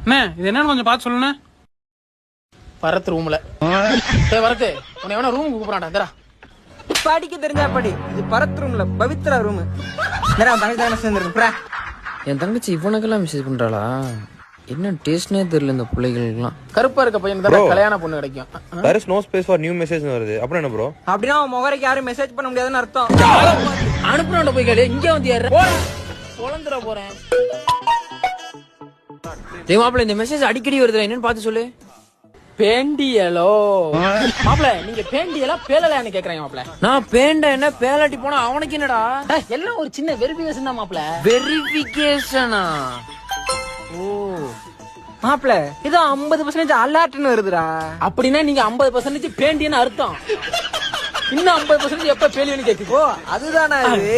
அண்ணே இது என்னன்னு கொஞ்சம் பார்த்து சொல்லுண்ணே. பரத் ரூம்ல வரத்து உன்னை எவனா ரூம் கூப்பிடாண்டா. படிக்க தெரிஞ்சா படி. இது பரத் ரூம்ல பவித்ரா ரூம். நேரம் தங்கச்சி தானே சேர்ந்துருக்கு. என் தங்கச்சி இவனுக்கெல்லாம் மெசேஜ் பண்றாளா? என்ன டேஸ்ட்னே தெரியல இந்த பிள்ளைகளுக்குலாம். கருப்பா இருக்க பையன் தான் கல்யாண பொண்ணு கிடைக்கும். there is no space for new message வருது. அப்புறம் என்ன ப்ரோ? அப்படினா முகரைக்கு யாரும் மெசேஜ் பண்ண முடியாதுன்னு அர்த்தம். அனுப்புறவன்ட போய் கேளு. இங்க வந்து ஏற பொளந்துற போறேன். டேய் மாப்ள இந்த மெசேஜ் அடிக்கடி வருது, என்னன்னு பார்த்து சொல்லு. பேண்டியலோ மாப்ள, நீங்க பேண்டியலா பேலலையான்னு கேக்குறேன் மாப்ள. நான் பேண்ட என்ன பேலாட்டி போனா அவனுக்கு என்னடா? எல்லாம் ஒரு சின்ன வெரிஃபிகேஷன் தான் மாப்ள. வெரிஃபிகேஷனா? ஓ மாப்ள இது 50% அலர்ட்னு வருதுடா. அப்படின்னா நீங்க 50% பேண்டியன்னு அர்த்தம். இன்னும் 50% எப்ப பேலியன்னு கேக்குது. அதுதானா இது?